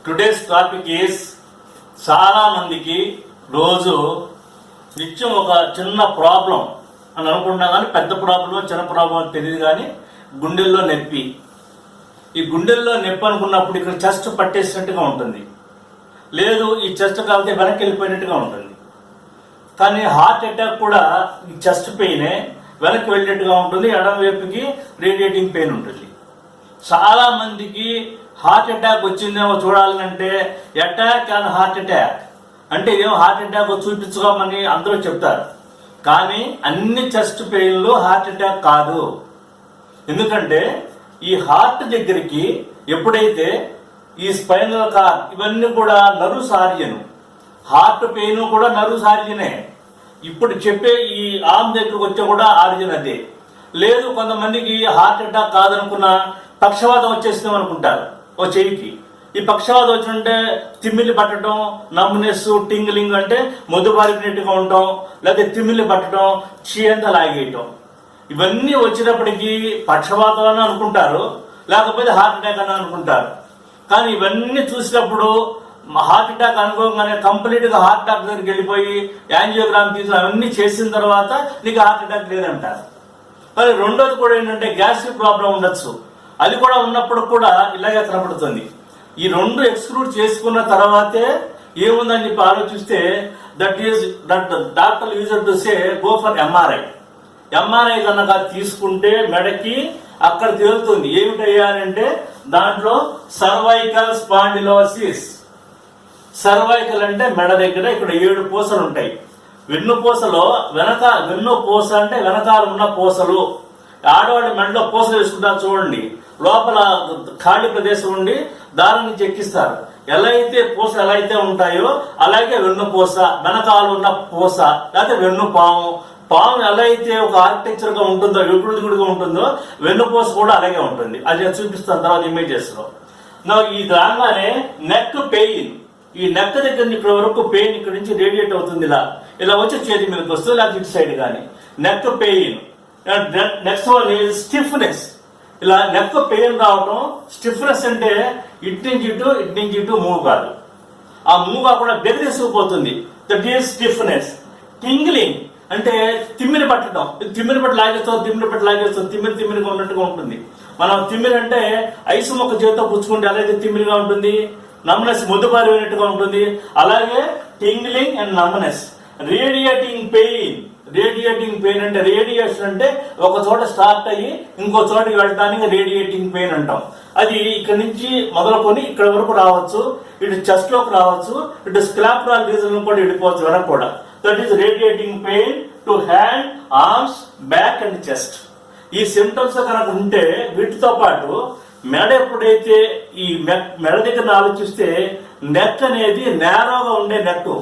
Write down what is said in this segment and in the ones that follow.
Today's topic is చాలా మందికి రోజు నిత్యం ఒక చిన్న ప్రాబ్లం అని అనుకుంటున్నా కానీ పెద్ద ప్రాబ్లం చిన్న ప్రాబ్లం అని తెలియదు కానీ గుండెల్లో నొప్పి. ఈ గుండెల్లో నొప్పి అనుకున్నప్పుడు ఇక్కడ చెస్ట్ పట్టేసినట్టుగా ఉంటుంది, లేదు ఈ చెస్ట్ కాలితే వెనక్కి వెళ్ళిపోయినట్టుగా ఉంటుంది. కానీ హార్ట్ అటాక్ కూడా ఈ చెస్ట్ పెయినే వెనక్కి వెళ్ళినట్టుగా ఉంటుంది, ఎడమ వైపుకి రేడియేటింగ్ పెయిన్ ఉంటుంది. చాలా మందికి హార్ట్ అటాక్ వచ్చిందేమో చూడాలంటే అటాక్ అండ్ హార్ట్ అటాక్ అంటే ఏమో హార్ట్ అటాక్ చూపించుకోమని అందరూ చెప్తారు, కానీ అన్ని చెస్ట్ పెయిన్లు హార్ట్ అటాక్ కాదు. ఎందుకంటే ఈ హార్ట్ దగ్గరికి ఎప్పుడైతే ఈ స్పైనల్ కార్డ్ ఇవన్నీ కూడా నర్వ్స్ ఆరిజన్, హార్ట్ పెయిన్ కూడా నర్వ్స్ ఆరిజనే. ఇప్పుడు చెప్పే ఈ ఆర్మ్ దగ్గరకు వచ్చే కూడా ఆరిజన్ అదే. లేదు కొంతమందికి హార్ట్ అటాక్ కాదనుకున్న పక్షవాతం వచ్చేసింది అనుకుంటారు ఓ చెయ్యికి. ఈ పక్షవాతం వచ్చింటే తిమ్మిలి పట్టడం, నమ్నెస్, టింగ్లింగ్ అంటే మొద్దుబారినట్టుగా ఉండటం, లేకపోతే తిమ్మిలి పట్టడం, చీయంతా లాగేయటం, ఇవన్నీ వచ్చినప్పటికీ పక్షవాతం అని అనుకుంటారు, లేకపోతే హార్ట్ అటాక్ అని అనుకుంటారు. కానీ ఇవన్నీ చూసినప్పుడు హార్ట్ అటాక్ అనుకోగానే కంప్లీట్గా హార్ట్ అటాక్ దగ్గరికి వెళ్ళిపోయి యాంజియోగ్రామ్ తీసి అవన్నీ చేసిన తర్వాత నీకు హార్ట్ అటాక్ లేదంటారు. మరి రెండోది కూడా ఏంటంటే గ్యాస్ట్రిక్ ప్రాబ్లం ఉండొచ్చు, అది కూడా ఉన్నప్పుడు కూడా ఇలాగే కనపడుతుంది. ఈ రెండు ఎక్స్క్లూడ్ చేసుకున్న తర్వాతే ఏముందని చెప్పి ఆలోచిస్తే that doctor user to say go for MRI. MRI కనుక తీసుకుంటే మెడకి అక్కడ తేలుతుంది ఏమిటయ్యానంటే దాంట్లో సర్వైకల్ స్పాండిలోసిస్. సర్వైకల్ అంటే మెడ దగ్గర ఇక్కడ 7 పూసలు ఉంటాయి. వెన్నుపూసలో వెన్నుపూస అంటే వెనకాల ఉన్న పూసలు. ఆడవాడి మెడలో పూసలు వేసుకుంటారు చూడండి, లోపల ఖాళీ ప్రదేశం ఉండి దాని నుంచి ఎక్కిస్తారు. ఎలా అయితే పూసలు ఎలా అయితే ఉంటాయో అలాగే వెన్నుపూస, వెనకాల ఉన్న పూస లేకపోతే వెన్నుపాము. పాము ఎలా అయితే ఒక ఆర్కిటెక్చర్ గా ఉంటుందో, వికృతిగా ఉంటుందో, వెన్నుపూస కూడా అలాగే ఉంటుంది. అది నేను చూపిస్తాను తర్వాత ఇమేజెస్ లో. ఇది రాగానే నెక్ పెయిన్, ఈ నెక్ దగ్గర ఇక్కడ వరకు పెయిన్ ఇక్కడ నుంచి రేడియేట్ అవుతుంది, ఇలా వచ్చి చేతి మీదకి వస్తుంది, లేకపోతే ఇటు సైడ్ కానీ neck pain. Next one is stiffness. ఇలా నెక్ పెయిన్ రావడం. స్టిఫ్నెస్ అంటే ఇటు నుంచి ఇటు మూవ్ కాదు, ఆ మూవ్ కాకుండా బెదిరిసిపోతుంది, దట్ ఈజ్ స్టిఫ్నెస్. టింగ్లింగ్ అంటే తిమ్మిరి పట్టడం, తిమ్మిరి పట్టు లాగేస్తాం, తిమ్మిరిగా ఉన్నట్టుగా ఉంటుంది. మనం తిమ్మిరి అంటే ఐసు మొక్క చేతితో పుచ్చుకుంటే అలాగే తిమ్మిరిగా ఉంటుంది, నమ్నెస్ మొద్దుబారినట్టుగా ఉంటుంది. అలాగే tingling and numbness. Radiating pain అంటే రేడియేషన్ అంటే ఒక చోట స్టార్ట్ అయ్యి ఇంకో చోటకి వెళ్ళడానికి రేడియేటింగ్ పెయిన్ అంటాం. అది ఇక్కడ నుంచి మొదలుకొని ఇక్కడ వరకు రావచ్చు, ఇటు చెస్ట్ లోకి రావచ్చు, ఇటు స్క్లాప్రాల్ రీజన్ కూడా వెళ్ళిపోవచ్చు వరకు కూడా. That is radiating pain to hand, arms, back and chest. ఈ సిమ్టమ్స్ కనుక ఉంటే వీటితో పాటు మెడ ఎప్పుడైతే ఈ మెడ దగ్గర ఆలోచిస్తే నెక్ అనేది నేరోగా ఉండే నెక్,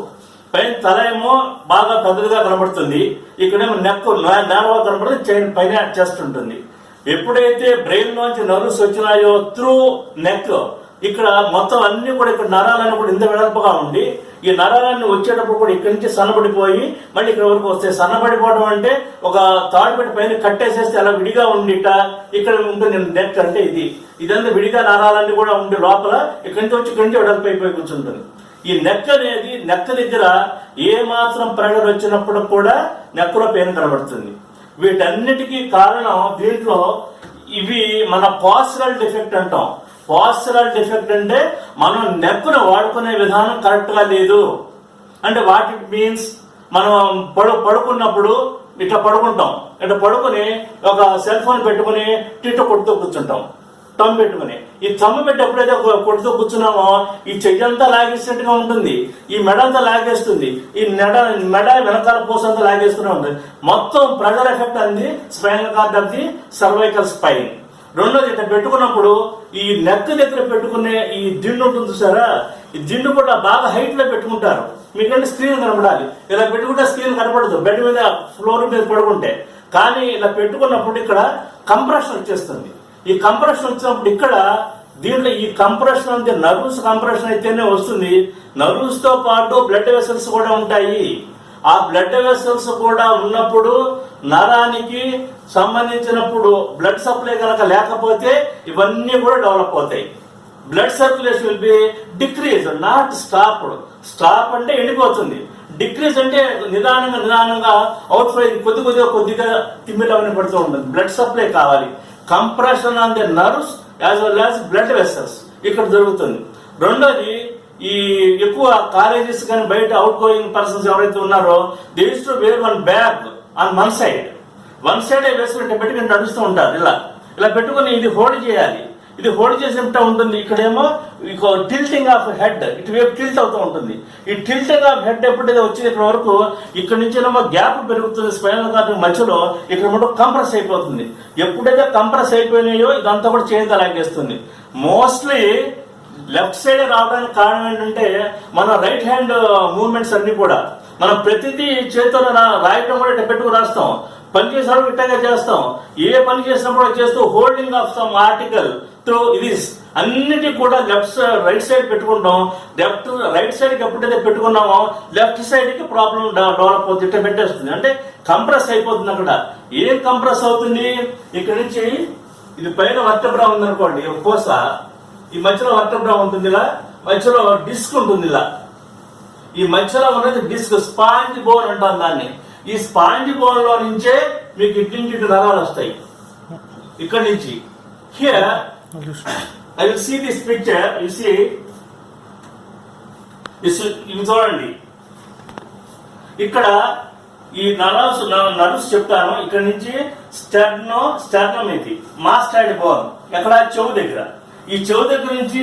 పైన తల ఏమో బాగా పెద్దదిగా కనబడుతుంది, ఇక్కడేమో నెక్ నేరోగా కనబడుతుంది, పైన చెస్ట్ ఉంటుంది. ఎప్పుడైతే బ్రెయిన్ నుంచి నర్వ్స్ వచ్చినాయో త్రూ నెక్ ఇక్కడ మొత్తం అన్ని కూడా ఇక్కడ నరాలన్నీ కూడా ఇంత వెడల్పుగా ఉండి ఈ నరాలన్నీ వచ్చేటప్పుడు కూడా ఇక్కడి నుంచి సన్నబడిపోయి మళ్ళీ ఇక్కడ వరకు వస్తాయి. సన్నబడిపోవడం అంటే ఒక తాడు పెట్టి పైన కట్టేసేస్తే అలా విడిగా ఉండిట ఇక్కడ ఉంటుంది నెక్ అంటే ఇదంతా విడిగా నరాలన్నీ కూడా ఉండి లోపల ఇక్కడి నుంచి వచ్చి ఇక్కడి నుంచి వెడల్పు అయిపోయి కూర్చుంటుంది. ఈ నెక్ అనేది నెక్ దగ్గర ఏ మాత్రం ప్రెషర్ వచ్చినప్పుడు కూడా నెక్లో పెయిన్ కనబడుతుంది. వీటన్నిటికీ కారణం దీంట్లో ఇవి మన పాస్చరల్ డిఫెక్ట్ అంటాం. పాస్చరల్ డిఫెక్ట్ అంటే మనం నెక్ను వాడుకునే విధానం కరెక్ట్ గా లేదు. అంటే వాట్ ఇట్ మీన్స్, మనం పడుకున్నప్పుడు ఇట్లా పడుకుంటాం, ఇట్లా పడుకుని ఒక సెల్ ఫోన్ పెట్టుకుని కొడుతూ కూర్చుంటాం, తమ్ము పెట్టుకుని. ఈ తమ్ము పెట్టి ఎప్పుడైతే కొడుతూ కూర్చున్నామో ఈ చెయ్యంతా లాగేసినట్టుగా ఉంటుంది, ఈ మెడ అంతా లాగేస్తుంది, ఈ మెడ వెనకాల పూసంతా లాగేస్తూనే ఉంటుంది. మొత్తం ప్రెషర్ ఎఫెక్ట్ అంది spinal cord of the cervical spine. రెండోది ఇట్లా పెట్టుకున్నప్పుడు ఈ నెక్ దగ్గర పెట్టుకునే ఈ దిండు ఉంటుంది చూసారా, ఈ దిండు కూడా బాగా హైట్ లో పెట్టుకుంటారు. మీకంటే స్క్రీన్ కనపడాలి, ఇలా పెట్టుకుంటే స్క్రీన్ కనపడదు బెడ్ మీద ఫ్లోర్ మీద పడుకుంటే. కానీ ఇలా పెట్టుకున్నప్పుడు ఇక్కడ కంప్రెషన్ వచ్చేస్తుంది. ఈ కంప్రెషన్ వచ్చినప్పుడు ఇక్కడ దీంట్లో ఈ కంప్రెషన్ అంటే నర్వ్స్ కంప్రెషన్ అయితేనే వస్తుంది. నర్వ్స్ తో పాటు బ్లడ్ వెసల్స్ కూడా ఉంటాయి. ఆ బ్లడ్ వెసల్స్ కూడా ఉన్నప్పుడు నరానికి సంబంధించినప్పుడు బ్లడ్ సప్లై కనుక లేకపోతే ఇవన్నీ కూడా డెవలప్ అవుతాయి. Blood circulation will be decrease, not stopped. Stop అంటే ఎండిపోతుంది, డిక్రీజ్ అంటే నిదానంగా అవుట్ ఫ్లో కొద్దిగా తిమ్మిటవని పడుతూ ఉంటుంది. బ్లడ్ సప్లై కావాలి. Compression on the nerves as well as blood vessels ఇక్కడ జరుగుతుంది. రెండోది, ఈ ఎక్కువ కాలేజెస్ కానీ బయట అవుట్ గోయింగ్ పర్సన్స్ ఎవరైతే ఉన్నారో they use to wear one bag on one side వేసుకుంటే పెట్టుకుని నడుస్తూ ఉంటారు. ఇలా పెట్టుకుని ఇది హోల్డ్ చేయాలి. ఇది హోల్డ్ చేసినట్టు ఉంటుంది. ఇక్కడేమో టిల్టింగ్ ఆఫ్ హెడ్ ఇటువైపు టిల్ట్ అవుతూ ఉంటుంది. ఈ టిల్టింగ్ ఆఫ్ హెడ్ ఎప్పుడైతే వచ్చింది ఇక్కడ వరకు ఇక్కడ నుంచి ఏమో గ్యాప్ పెరుగుతుంది స్పైనల్ కార్డ్ మధ్యలో, ఇక్కడ మటు కంప్రెస్ అయిపోతుంది. ఎప్పుడైతే కంప్రెస్ అయిపోయినాయో ఇదంతా కూడా చేతిగా లాగేస్తుంది. మోస్ట్లీ లెఫ్ట్ సైడ్ రావడానికి కారణం ఏంటంటే మన రైట్ హ్యాండ్ మూవ్మెంట్స్ అన్ని కూడా మనం ప్రతిదీ చేతితో రాయటం కూడా ఇట్లా పెట్టుకు రాస్తాం. పని చేసినప్పుడు ఇట్టగా చేస్తాం. ఏ పని చేసినప్పుడు చేస్తూ holding of some article through ఇది అన్నిటి కూడా రైట్ సైడ్ పెట్టుకుంటాం. రైట్ సైడ్ కి ఎప్పుడైతే పెట్టుకున్నామో లెఫ్ట్ సైడ్ కి ప్రాబ్లం డెవలప్ అవుతుంది. ఇట్లా పెట్టేస్తుంది అంటే కంప్రెస్ అయిపోతుంది. అక్కడ ఏం కంప్రెస్ అవుతుంది? ఇక్కడ నుంచి ఇది పైన వర్టబ్రా ఉందనుకోండి, పూస ఈ మధ్యలో వర్టబ్రా ఉంటుంది, ఇలా మధ్యలో డిస్క్ ఉంటుంది. ఇలా ఈ మధ్యలో ఉన్నది డిస్క్, స్పాంజ్ బోన్ అంటాం దాన్ని. ఈ స్పాంజ్ బోన్ లో నుంచే మీకు ఇటు నరాలు వస్తాయి. ఇక్కడ నుంచి here I will see this picture. ఇవి చూడండి. ఇక్కడ ఈ నర్వ్స్ చెప్తాను. ఇక్కడ నుంచి స్టెర్నమ్ ఇది మాస్టాయిడ్ బోన్ ఎక్కడ చెవు దగ్గర. ఈ చెవు దగ్గర నుంచి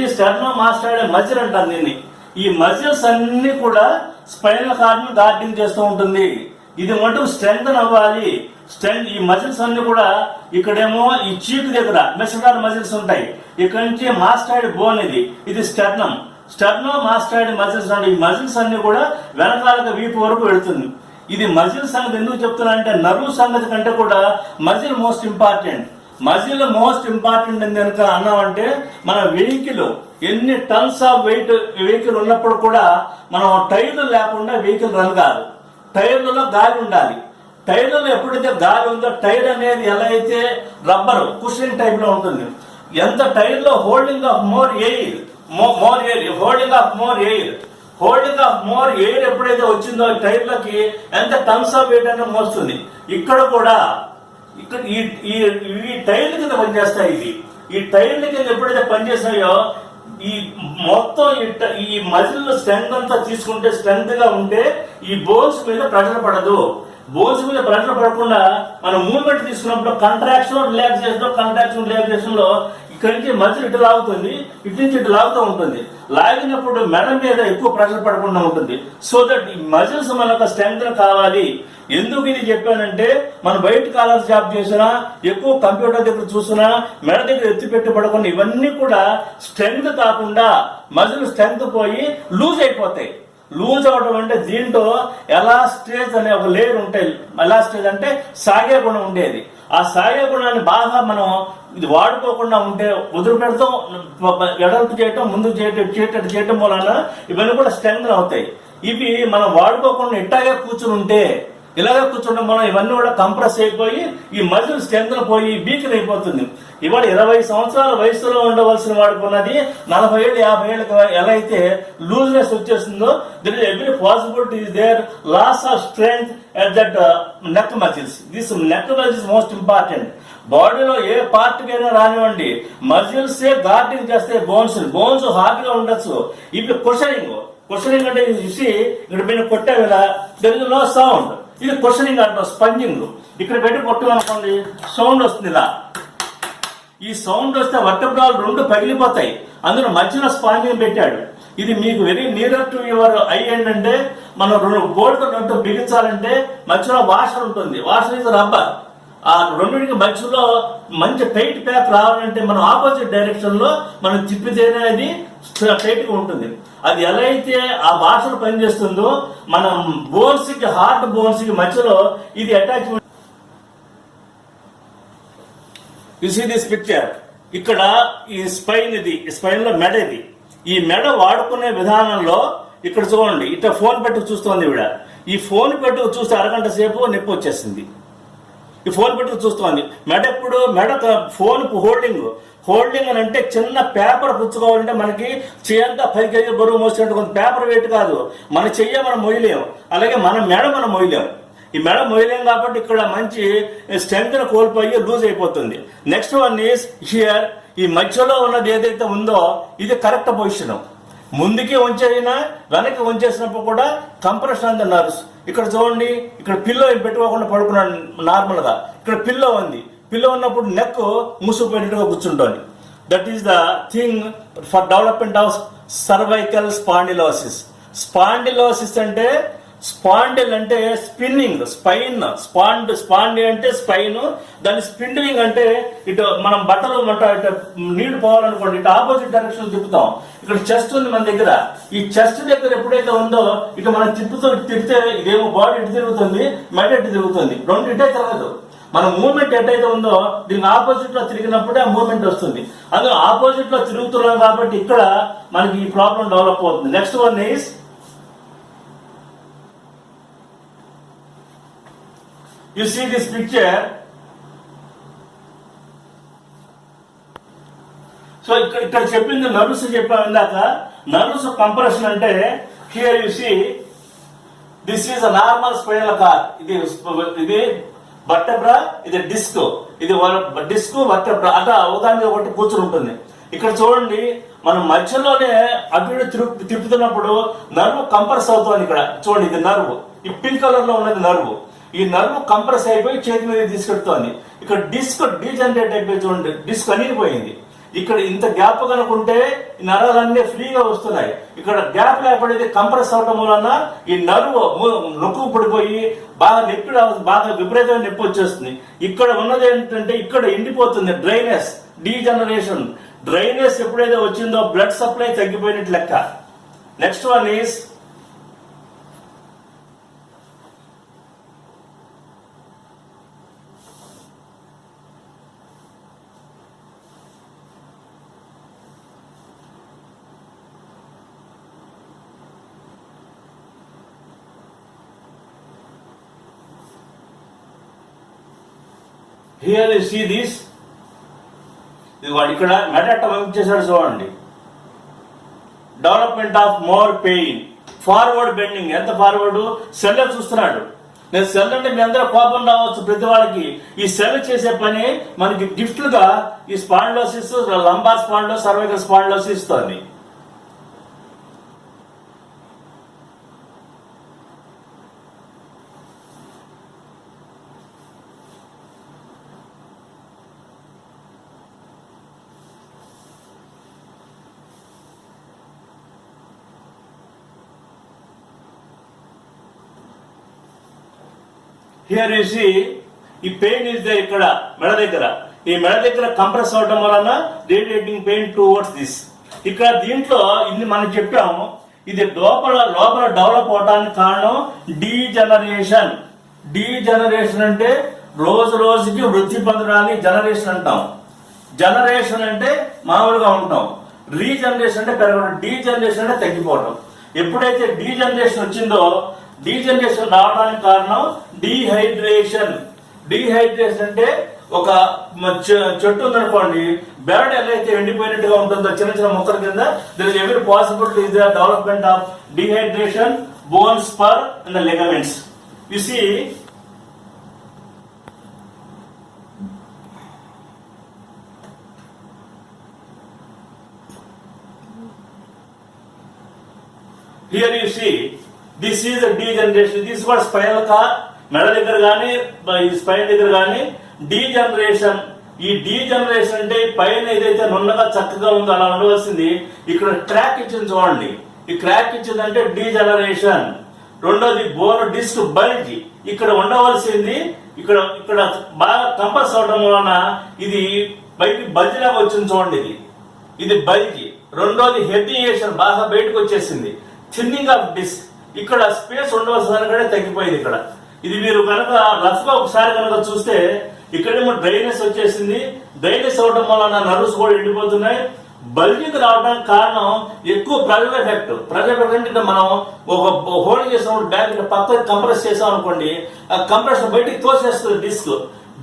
మాస్టాయిడ్ మజిల్ అంటారు దీన్ని. ఈ మజిల్స్ అన్ని కూడా స్పైనల్ కార్డ్ ను గార్డింగ్ చేస్తూ ఉంటుంది. ఇది మటుకు స్ట్రెంగ్త్ అవ్వాలి. ఈ మజిల్స్ అన్ని కూడా ఇక్కడేమో ఈ చీకు దగ్గర మెసడార్ మజిల్స్ ఉంటాయి. ఇక్కడ నుంచి మాస్టాయిడ్ బోన్ ఇది స్టెర్నో మాస్టాయిడ్ మజిల్స్ అంటే ఈ మజిల్స్ అన్ని కూడా వెనకాలకు వీపు వరకు వెళుతుంది. ఇది మజిల్ సంగతి ఎందుకు చెప్తున్నా అంటే నర్వ్ సంగతి కంటే కూడా muscle most important. Muscle most important అని కనుక అన్నామంటే మన వెహికల్ ఎన్ని టన్స్ ఆఫ్ వెహికల్ ఉన్నప్పుడు కూడా మనం టైర్లు లేకుండా వెహికల్ రన్ కాదు. టైర్లలో గాలి ఉండాలి. టైర్లలో ఎప్పుడైతే గాలి ఉందో టైర్ అనేది ఎలా అయితే రబ్బర్ కుషన్ టైప్ లో ఉంటుంది. ఎంత టైర్ లో హోల్డింగ్ ఆఫ్ మోర్ ఎయిర్ ఎప్పుడైతే వచ్చిందో టైర్లకి ఎంత టన్స్ ఆఫ్ వెయిట్ అనేది మోస్తుంది. ఇక్కడ కూడా ఈ టైర్ల కింద పనిచేస్తాయి. ఈ టైర్ల కింద ఎప్పుడైతే పనిచేస్తాయో ఈ మొత్తం ఈ మజిల్ స్ట్రెంగ్త్ అంతా తీసుకుంటే స్ట్రెంగ్త్ గా ఉంటే ఈ బోన్స్ మీద ప్రెషర్ పడదు. బోన్స్ మీద ప్రెషర్ పడకుండా మనం మూవ్మెంట్ తీసుకున్నప్పుడు కంట్రాక్షన్ రిలాక్సేషన్ లో ఇక్కడి నుంచి మజిల్ ఇటు లాగుతుంది, ఇటు నుంచి ఇటు లాగుతూ ఉంటుంది. లాగినప్పుడు మెడ మీద ఎక్కువ ప్రెషర్ పడకుండా ఉంటుంది. సో దట్ ఈ మజిల్స్ మనకు స్ట్రెంగ్త్ కావాలి. ఎందుకు ఇది చెప్పానంటే మనం బయట కాలర్స్ జాబ్ చేసినా ఎక్కువ కంప్యూటర్ దగ్గర చూసినా మెడ దగ్గర ఎత్తి పెట్టి పడకుండా ఇవన్నీ కూడా స్ట్రెంగ్త్ కాకుండా మజిల్ స్ట్రెంగ్త్ పోయి లూజ్ అయిపోతాయి. లూజ్ అవడం అంటే దీంట్లో ఎలాస్టేజ్ అనే ఒక లేయర్ ఉంటాయి. ఎలాస్టేజ్ అంటే సాగే గుణం ఉండేది. ఆ సాగే గుణాన్ని బాగా మనం ఇది వాడుకోకుండా ఉంటే వదిలి పెడతాం, ఎడల్పు చేయటం ముందుకు చేయటం వలన ఇవన్నీ కూడా స్ట్రెంగ్త్ అవుతాయి. ఇవి మనం వాడుకోకుండా ఇట్టాగే కూర్చుని ఉంటే ఇలాగే కూర్చుంటే మనం ఇవన్నీ కూడా కంప్రెస్ అయిపోయి ఈ మజిల్ స్ట్రెంగ్త్ పోయి వీక్ అయిపోతుంది. ఇవాళ 20 సంవత్సరాల వయసులో ఉండవలసిన వాడుకున్నది 40 ఏళ్ళు 50 ఏళ్ళకి ఎలా అయితే లూజ్నెస్ వచ్చేస్తుందో there is every possibility is there loss of strength at that neck muscles. This neck muscles most important. బాడీలో ఏ పార్ట్ కైనా రానివ్వండి మజిల్స్ గార్డింగ్ చేస్తే బోన్స్ హార్డ్ గా ఉండొచ్చు. ఇప్పుడు క్వశ్చనింగ్ అంటే ఇక్కడ పైన కొట్టేవేళ దెర్ ఇస్ నో సౌండ్. ఇది క్వశ్చనింగ్ అంటాం. స్పంజింగ్ ఇక్కడ పెట్టి కొట్టుకోనుకోండి సౌండ్ వస్తుంది. ఇలా ఈ సౌండ్ వస్తే వర్టబ్రాలు 2 పగిలిపోతాయి. అందులో మధ్యలో స్పాంజింగ్ పెట్టాడు. ఇది మీకు very near to your I ఏంటంటే మనం గోల్డ్ నట్టు బిగించాలంటే మధ్యలో వాషర్ ఉంటుంది. వాషర్ ఇది రబ్బర్. ఆ రెండింటికి మధ్యలో మంచి టైట్ ప్యాక్ రావాలంటే మనం ఆపోజిట్ డైరెక్షన్ లో మనం తిప్పితేనే అది టైట్ గా ఉంటుంది. అది ఎలా అయితే ఆ వాషర్ పనిచేస్తుందో మనం బోన్స్ కి హార్ట్ బోన్స్ కి మధ్యలో ఇది attachment. You see this picture. ఇక్కడ ఈ స్పైన్ లో మెడ ఇది. ఈ మెడ వాడుకునే విధానంలో ఇక్కడ చూడండి. ఇట్లా ఫోన్ పెట్టుకు చూస్తోంది ఈవిడ. ఈ ఫోన్ పెట్టుకు చూస్తే అరగంట సేపు నొప్పి వచ్చేసింది. ఈ ఫోన్ పెట్టుకుని చూస్తుంది. మెడ ఎప్పుడు ఫోన్ హోల్డింగ్ అని అంటే చిన్న పేపర్ పుచ్చుకోవాలంటే మనకి చేయంతా 10 కేజీలు బరువు మోసినట్టు కొంత పేపర్ వెయిట్ కాదు, మన చెయ్య మనం మొయ్యలేం. అలాగే మన మెడ మనం మొయ్యలేం. ఈ మెడ మొయ్యలేం కాబట్టి ఇక్కడ మంచి స్ట్రెంగ్త్ కోల్పోయి లూజ్ అయిపోతుంది. Next one is here. ఈ మధ్యలో ఉన్నది ఏదైతే ఉందో ఇది కరెక్ట్ పొజిషన్. ముందుకి వంచేసినా వెనక్కి వంచేసినప్పుడు కూడా కంప్రెషన్ ఆన్ ద నర్వ్స్. ఇక్కడ చూడండి, ఇక్కడ పిల్లో పెట్టుకోకుండా పడుకున్నాడు నార్మల్ గా. ఇక్కడ పిల్లో ఉంది. పిల్లో ఉన్నప్పుడు నెక్ మూసుకుపోయినట్టుగా కూర్చుంటుంది. That is the thing for development of cervical spondylosis. Spondylosis అంటే స్పాండిల్ అంటే స్పిన్నింగ్, స్పాండి అంటే స్పైన్, దాని స్పిన్నింగ్ అంటే ఇటు మనం బట్టలు నీళ్లు పోవాలనుకోండి ఇటు ఆపోజిట్ డైరెక్షన్ తిప్పుతాం. ఇక్కడ చెస్ట్ ఉంది మన దగ్గర. ఈ చెస్ట్ దగ్గర ఎప్పుడైతే ఉందో ఇటు మనం తిప్పితే ఇదేమో బాడీ ఇటు తిరుగుతుంది, మెడ ఇటు తిరుగుతుంది, రెండు ఇటే తిరగదు. మన మూవ్మెంట్ ఎట్టయితే ఉందో దీనికి ఆపోజిట్ లో తిరిగినప్పుడే ఆ మూవ్మెంట్ వస్తుంది. అందులో ఆపోజిట్ లో తిరుగుతున్నాం కాబట్టి ఇక్కడ మనకి ఈ ప్రాబ్లం డెవలప్ అవుతుంది. Next one is you see this picture. సో ఇక్కడ చెప్పింది నర్వ్స్ చెప్పాను ఇందాక. నర్వ్స్ కంప్రెషన్ అంటే here you see this is a normal spinal cord. ఇది వర్టెబ్రా, ఇది డిస్క్, ఇది డిస్క్ వర్టెబ్రా అట్లా ఒకదాని ఒకటి కూర్చుని ఉంటుంది. ఇక్కడ చూడండి, మనం మధ్యలోనే అటు ఇటు తిప్పుతున్నప్పుడు నర్వ్ కంప్రెస్ అవుతుంది. ఇక్కడ చూడండి, ఇది నర్వ్, ఈ పింక్ కలర్ లో ఉన్నది నర్వ్. ఈ నర్వ్ కంప్రెస్ అయిపోయి చేతి మీద తీసుకెడుతోంది. ఇక్కడ డిస్క్ డీజనరేట్ అయిపోయి చూడండి, డిస్క్ అనిగిపోయింది. ఇక్కడ ఇంత గ్యాప్ కనుకుంటే ఈ నరాలన్నీ ఫ్రీగా వస్తున్నాయి. ఇక్కడ గ్యాప్ లేకపోతే కంప్రెస్ అవటం వలన ఈ నర్వ్ నొక్కు పడిపోయి బాగా విపరీతమైన నొప్పి వచ్చేస్తుంది. ఇక్కడ ఉన్నది ఏంటంటే ఇక్కడ ఎండిపోతుంది, డ్రైనెస్, డీజనరేషన్. డ్రైనెస్ ఎప్పుడైతే వచ్చిందో బ్లడ్ సప్లై తగ్గిపోయినట్టు లెక్క. Next one is here you see this. ఇది వాడు ఇక్కడ మెడట వంచేసాడు చూడండి. Development of more pain, forward bending. ఎంత ఫార్వర్డ్? సెల్ చూస్తున్నాడు. నేను సెల్ అంటే మీ అందరూ కోపం రావచ్చు ప్రతి వాళ్ళకి. ఈ సెల్ చేసే పని మనకి గిఫ్ట్లుగా ఈ spondylosis, lumbar spondylosis, cervical spondylosis ఇస్తుంది. హియర్ యు సీ ఈ పెయిన్ ఇస్ దేర్. ఇక్కడ మెడ దగ్గర, ఈ మెడ దగ్గర కంప్రెస్ అవడం వలన రేడియేటింగ్ పెయిన్ టువర్డ్స్ దిస్. ఇక్కడ దీంట్లో ఇన్ని మనం చెప్పాము. ఇది లోపల డెవలప్ అవడానికి కారణం డీజనరేషన్. డీజనరేషన్ అంటే రోజుకి వృద్ధి పొందడాన్ని జనరేషన్ అంటాం. జనరేషన్ అంటే మామూలుగా ఉంటాం, రీజనరేషన్ అంటే పెరగడం, డీజనరేషన్ అంటే తగ్గిపోవడం. ఎప్పుడైతే డీజనరేషన్ వచ్చిందో, డీజనరేషన్ రావడానికి కారణం డీహైడ్రేషన్. డీహైడ్రేషన్ అంటే ఒక చెట్టు ఉందనుకోండి, బెరడ్ ఎలా అయితే ఎండిపోయినట్టుగా ఉంటుందో చిన్న చిన్న మొక్కల కింద, there is every possibility is the development of dehydration, bone spur and the ligaments. You see here you see this is a degeneration. This is what spinal cord, మెడ దగ్గర కానీ స్పైన్ దగ్గర కానీ డీజనరేషన్. ఈ డీజనరేషన్ అంటే పైన ఏదైతే నున్నగా చక్కగా ఉందో అలా ఉండవలసింది ఇక్కడ క్రాక్ ఇచ్చింది చూడండి. ఈ క్రాక్ ఇచ్చిందంటే డీజనరేషన్. రెండోది బోన్ డిస్క్ బల్జ్. ఇక్కడ ఉండవలసింది ఇక్కడ బాగా కంప్రెస్ అవడం వలన ఇది పైకి బల్జ్ లాగా వచ్చింది చూడండి. ఇది బల్జ్. రెండోది హెర్నియేషన్, బాగా బయటకు వచ్చేసింది. Thinning of disc. ఇక్కడ స్పేస్ ఉండవలసిన దానికంటే తగ్గిపోయింది. ఇక్కడ ఇది మీరు కనుక రఫ్ గా ఒకసారి కనుక చూస్తే ఇక్కడేమో డ్రైనెస్ వచ్చేసింది. డ్రైనెస్ అవడం వలన నర్వ్స్ కూడా ఎండిపోతున్నాయి. బల్జింగ్ రావడానికి కారణం ఎక్కువ ప్రెజర్ ఎఫెక్ట్. ప్రెజర్ ఎఫెక్ట్ అంటే మనం ఒక హోల్డ్ చేసినప్పుడు బ్యాక్ పక్కకి కంప్రెస్ చేసాం అనుకోండి, ఆ కంప్రెషన్ బయటికి తోసేస్తుంది disc.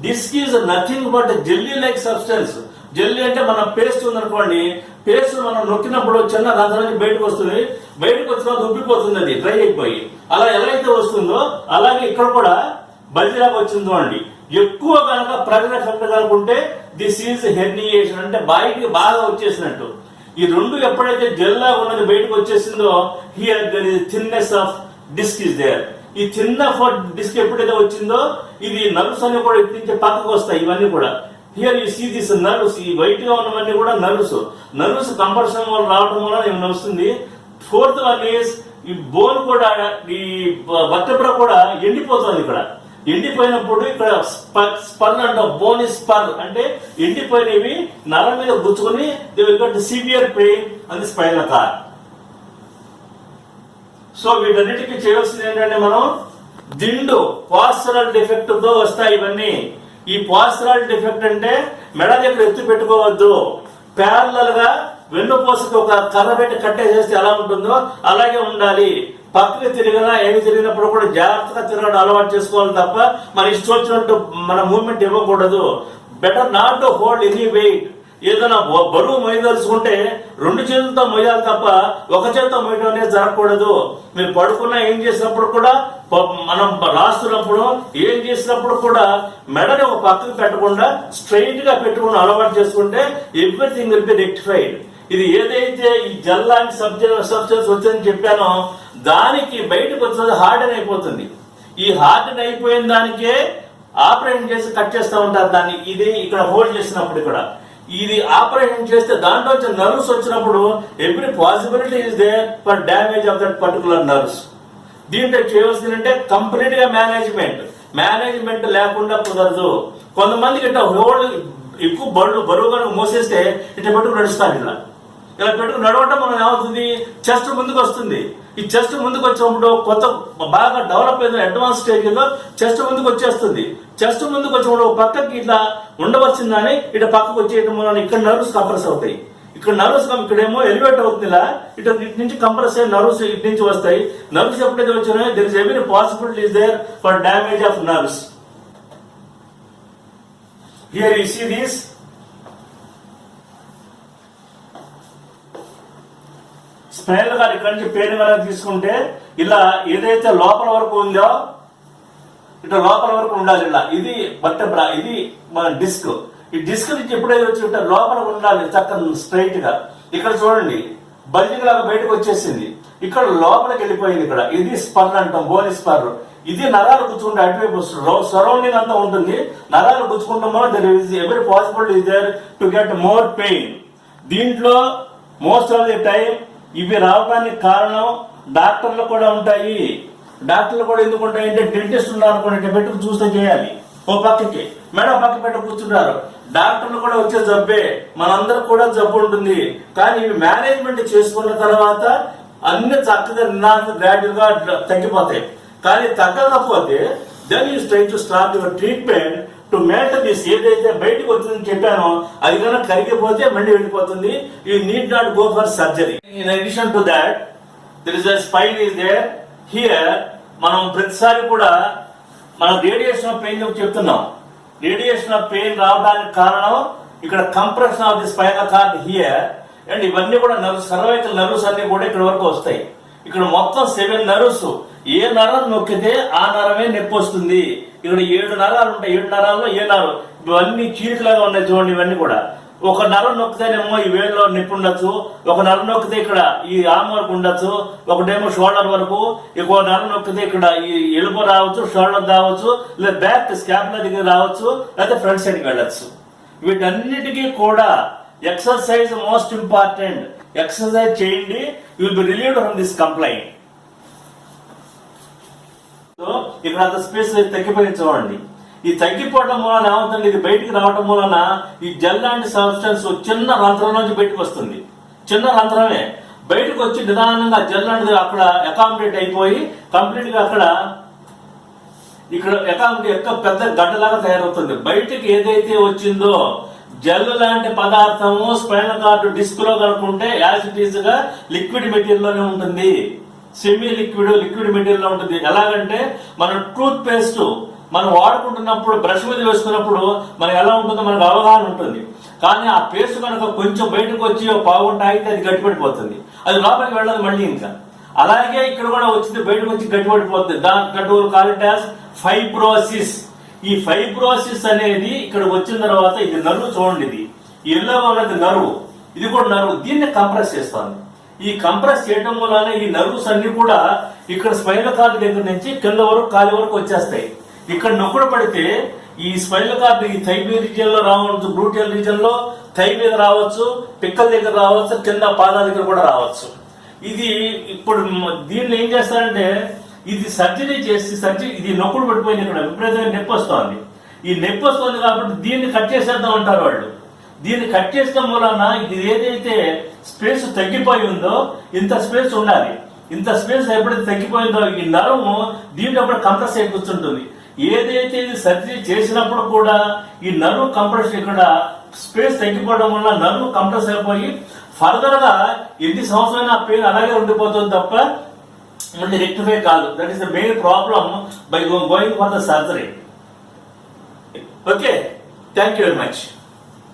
Disc is nothing but jelly like substance. Jelly అంటే మన పేస్ట్ ఉందనుకోండి, పేస్ట్ మనం నొక్కినప్పుడు చిన్న రంధ్రం నుంచి బయటకు వస్తుంది, బయటకు వచ్చిన ఉబ్బిపోతుంది, అది డ్రై అయిపోయి. అలా ఎలా అయితే వస్తుందో అలాగే ఇక్కడ కూడా బల్జిలాగా వచ్చిందో అండి. ఎక్కువ కనుక ప్రెషర్ ఎఫెక్ట్ కనుకుంటే దిస్ ఈజ్ హెర్నియేషన్, అంటే బాయికి బాగా వచ్చేసినట్టు. ఈ రెండు ఎప్పుడైతే జెల్ లాగా ఉన్నది బయటకు వచ్చేసిందో here there is thinness of disc is there. ఈ థిన్ ఆఫ్ డిస్క్ ఎప్పుడైతే వచ్చిందో ఇది నర్వ్స్ అన్ని కూడా ఇటు నుంచి పక్కకు వస్తాయి. ఇవన్నీ కూడా here you see this nerves, ఈ వైట్ గా ఉన్నవన్నీ కూడా నర్వ్స్ కంపల్షన్ వల్ల రావడం వల్ల ఏమైనా వస్తుంది. ఫోర్త్ వన్ ఈస్ ఈ బోన్ కూడా, ఈ వర్టెబ్రా కూడా ఎండిపోతుంది. ఇక్కడ ఎండిపోయినప్పుడు ఇక్కడ స్పర్ అంట, బోన్ ఇస్ స్పర్ అంటే ఎండిపోయినవి నరం మీద గుచ్చుకుని they will get severe pain and spinal cord. So వీటన్నిటికీ చేయవలసింది ఏంటంటే మనం దిండు పాస్చరల్ డిఫెక్ట్ తో వస్తాయి ఇవన్నీ. ఈ పాస్చరల్ డిఫెక్ట్ అంటే మెడ దగ్గర ఎత్తు పెట్టుకోవద్దు, ప్యారలల్ గా వెన్నుపోసకి ఒక కర్ర పెట్టి కట్టేసేస్తే ఎలా ఉంటుందో అలాగే ఉండాలి. పక్కకి తిరిగినా ఏమి తిరిగినప్పుడు కూడా జాగ్రత్తగా తిరగడం అలవాటు చేసుకోవాలి తప్ప మన ఇష్టం వచ్చినట్టు మన మూవ్మెంట్ ఇవ్వకూడదు. Better not to hold any wait. ఏదైనా బరువు మొయ్యదలుచుకుంటే రెండు చేతులతో మొయ్యాలి తప్ప ఒక చేతితో మొయ్యడం అనేది జరగకూడదు. మీరు పడుకున్నా ఏం చేసినప్పుడు కూడా, మనం రాస్తున్నప్పుడు ఏం చేసినప్పుడు కూడా మెడని ఒక పక్కకు పెట్టకుండా స్ట్రైట్ గా పెట్టుకుని అలవాటు చేసుకుంటే ఎవ్రీథింగ్ విల్ బి రెక్టిఫైడ్. ఇది ఏదైతే ఈ జెల్ లాంటి సబ్స్టెన్స్ వచ్చిందని చెప్పానో దానికి బయటకు వచ్చినది హార్డెన్ అయిపోతుంది. ఈ హార్డెన్ అయిపోయిన దానికే ఆపరేషన్ చేసి కట్ చేస్తూ ఉంటారు దాన్ని. ఇది ఇక్కడ హోల్డ్ చేసినప్పుడు ఇక్కడ ఇది ఆపరేషన్ చేస్తే దాంట్లో నర్వ్స్ వచ్చినప్పుడు every possibility is there for damage of that particular nerves. దీంట్లో చేయవలసిందంటే కంప్లీట్ గా మేనేజ్మెంట్ లేకుండా కుదరదు. కొంతమందికి ఇట్లా హోల్డ్ ఎక్కువ బరువు కనుక మోసేస్తే ఇట్లా పెట్టుకు నడుస్తారు. ఇలా పెట్టుకు నడవటం మనం ఏమవుతుంది, చెస్ట్ ముందుకు వస్తుంది. ఈ చెస్ట్ ముందుకు వచ్చినప్పుడు కొత్త బాగా డెవలప్ అయిన అడ్వాన్స్ స్టేజ్ లో చెస్ట్ ముందుకు వచ్చేస్తుంది. చెస్ట్ ముందుకు వచ్చినప్పుడు పక్కకి ఇట్లా ఉండవలసిందని ఇట్లా పక్కకు వచ్చేయడం వల్ల ఇక్కడ నర్వ్స్ కంప్రెస్ అవుతాయి. ఇక్కడ నర్వ్స్ ఇక్కడేమో ఎలివేట్ అవుతుంది, ఇలా ఇటు నుంచి కంప్రెస్ అయ్యే నర్వ్స్ ఇటు నుంచి వస్తాయి. నర్వ్స్ ఎప్పుడైతే వచ్చినాయో there is every possibility is there for damage of nerves. Here you see this spinal cord. ఇక్కడ నుంచి పేరు వరకు తీసుకుంటే ఇలా ఏదైతే లోపల వరకు ఉందో ఇట్లా లోపల వరకు ఉండాలి. ఇలా ఇది వర్టెబ్రా, ఇది మన డిస్క్. ఈ డిస్క్ నుంచి ఎప్పుడైతే వచ్చి ఉంటే లోపల ఉండాలి చక్కగా స్ట్రైట్ గా. ఇక్కడ చూడండి బల్జింగ్ లాగా బయటకు వచ్చేసింది, ఇక్కడ లోపలికి వెళ్ళిపోయింది. ఇక్కడ ఇది స్పర్ అంటాం, బోన్ స్పర్. ఇది నరాలు గుచ్చుకుంటే అటువైపు సరౌండింగ్ అంతా ఉంటుంది. నరాలు గుచ్చుకుంటాం వల్ల there is every possibility is there to get more pain. దీంట్లో మోస్ట్ ఆఫ్ ది టైం ఇవి రావడానికి కారణం డాక్టర్లు కూడా ఉంటాయి. డాక్టర్లు కూడా ఎందుకు ఉంటాయంటే డెంటిస్ట్ ఉన్నారు అనుకోండి పెట్టుకు చూస్తే చేయాలి. ఓ పక్కకి మెడ పక్క పెట్ట కూర్చుంటారు. డాక్టర్లు కూడా వచ్చే జబ్బే, మనందరికి కూడా జబ్బు ఉంటుంది. కానీ ఇవి మేనేజ్మెంట్ చేసుకున్న తర్వాత అన్ని చక్కగా నిదానంగా గ్రాడ్యువల్ గా తగ్గిపోతాయి. కానీ తగ్గకపోతే then you try to start your treatment to matter this. ఏదైతే బయటకు వచ్చిందని చెప్పానో అది కనుక కరిగిపోతే మళ్ళీ వెళ్ళిపోతుంది. You need not go for surgery. In addition to that there is a spine is there. Here మనం ప్రతిసారి కూడా మనం రేడియేషన్ ఆఫ్ పెయిన్ చెప్తున్నాం. రేడియేషన్ ఆఫ్ పెయిన్ రావడానికి కారణం ఇక్కడ compression of the spinal cord here. And ఇవన్నీ కూడా నర్వ్స్, సర్వైకల్ నర్వ్స్ అన్ని కూడా ఇక్కడ వరకు వస్తాయి. ఇక్కడ మొత్తం 7 నర్వ్స్. ఏ నరం నొక్కితే ఆ నరమే నొప్పి వస్తుంది. ఇక్కడ 7 నరాలు ఉంటాయి. 7 నరాల్లో ఏ నరం, ఇవన్నీ చీట్లాగా ఉన్నాయి చూడండి. ఇవన్నీ కూడా ఒక నరం నొక్కితేనేమో ఈ వేళ్ళలో నొప్పి ఉండొచ్చు, ఒక నరం నొక్కితే ఇక్కడ ఈ ఆర్మ్ వరకు ఉండొచ్చు, ఒకటేమో షోల్డర్ వరకు, ఇంకో నరం నొక్కితే ఇక్కడ ఈ ఎలుపు రావచ్చు, షోల్డర్ రావచ్చు, లేదా బ్యాక్ స్కాపులర్ దగ్గర రావచ్చు, లేదా ఫ్రంట్ సైడ్కి వెళ్ళచ్చు. వీటన్నిటికీ కూడా ఎక్సర్సైజ్ మోస్ట్ ఇంపార్టెంట్. ఎక్సర్సైజ్ చేయండి, you will be relieved from this complaint. So ఇక్కడ అంత స్పేస్ తగ్గిపోయి చూడండి. ఈ తగ్గిపోవడం వలన ఏమవుతుంది, ఇది బయటికి రావడం వలన ఈ జెల్ లాంటి సబ్స్టెన్స్ చిన్న రంధ్రం నుంచి బయటకు వస్తుంది. చిన్న రంధ్రమే బయటకు వచ్చి నిదానంగా జెల్ లాంటిది అక్కడ అకామిడేట్ అయిపోయి కంప్లీట్ గా అక్కడ ఇక్కడ అకామిడేట్ పెద్ద గడ్డలాగా తయారవుతుంది. బయటికి ఏదైతే వచ్చిందో జెల్ లాంటి పదార్థము స్పైనల్ కార్డ్ డిస్క్ లో కనుక్కుంటే యాజ్ ఇట్ ఈజ్ గా లిక్విడ్ మెటీరియల్ లోనే ఉంటుంది. సెమీ లిక్విడ్ మెటీరియల్ లో ఉంటుంది. ఎలాగంటే మనం టూత్ పేస్ట్ మనం వాడుకుంటున్నప్పుడు బ్రష్ మీద వేసుకున్నప్పుడు మనకు ఎలా ఉంటుందో మనకు అవగాహన ఉంటుంది. కానీ ఆ పేస్ట్ కనుక కొంచెం బయటకు వచ్చి పావుగంట ఆగితే అది గట్టిపడిపోతుంది, అది లోపలికి వెళ్ళదు మళ్ళీ. ఇంకా అలాగే ఇక్కడ కూడా వచ్చింది, బయటకు వచ్చి గట్టిపడిపోతుంది. దాంట్లో కాలిట్ యాజ్ ఫైబ్రోసిస్. ఈ ఫైబ్రోసిస్ అనేది ఇక్కడ వచ్చిన తర్వాత ఇది నరువు చూడండి, ఇది ఎల్లోగా ఉన్నది నరువు, ఇది కూడా నరువు. దీన్ని కంప్రెస్ చేస్తాను. ఈ కంప్రెస్ చేయడం వల్ల ఈ నర్వ్స్ అన్ని కూడా ఇక్కడ స్పైనల్ కార్డ్ దగ్గర నుంచి కింద వరకు కాలి వరకు వచ్చేస్తాయి. ఇక్కడ నొక్కుడు పడితే ఈ స్పైనల్ కార్డ్ ఈ థై రీజియన్ లో రావచ్చు, గ్లూటియల్ రీజియన్ లో థై మీద రావచ్చు, పిక్కల దగ్గర రావచ్చు, కింద పాదాల దగ్గర కూడా రావచ్చు. ఇది ఇప్పుడు దీన్ని ఏం చేస్తారంటే ఇది సర్జరీ చేసి ఇది నొక్కుడు పడిపోయింది, ఇక్కడ విపరీతంగా నొప్పి వస్తుంది. ఈ నొప్పి వస్తుంది కాబట్టి దీన్ని కట్ చేసేద్దాం అంటారు వాళ్ళు. దీన్ని కట్ చేసడం వలన ఇది ఏదైతే స్పేస్ తగ్గిపోయి ఉందో ఇంత స్పేస్ ఉండాలి. ఇంత స్పేస్ ఎప్పుడైతే తగ్గిపోయిందో ఈ నరము దీంట్లో కూడా కంప్రెస్ అయి కూర్చుంటుంది. ఏదైతే ఇది సర్జరీ చేసినప్పుడు కూడా ఈ నర్వ్ కంప్రెస్ ఇక్కడ స్పేస్ తగ్గిపోవడం వల్ల నర్వ్ కంప్రెస్ అయిపోయి ఫర్దర్ గా ఎన్ని సంవత్సరాలు ఆ పెయిన్ అలాగే ఉండిపోతుంది తప్ప మళ్ళీ రెక్టిఫై కాదు. That is the main problem by going for the surgery. Okay, thank you very much.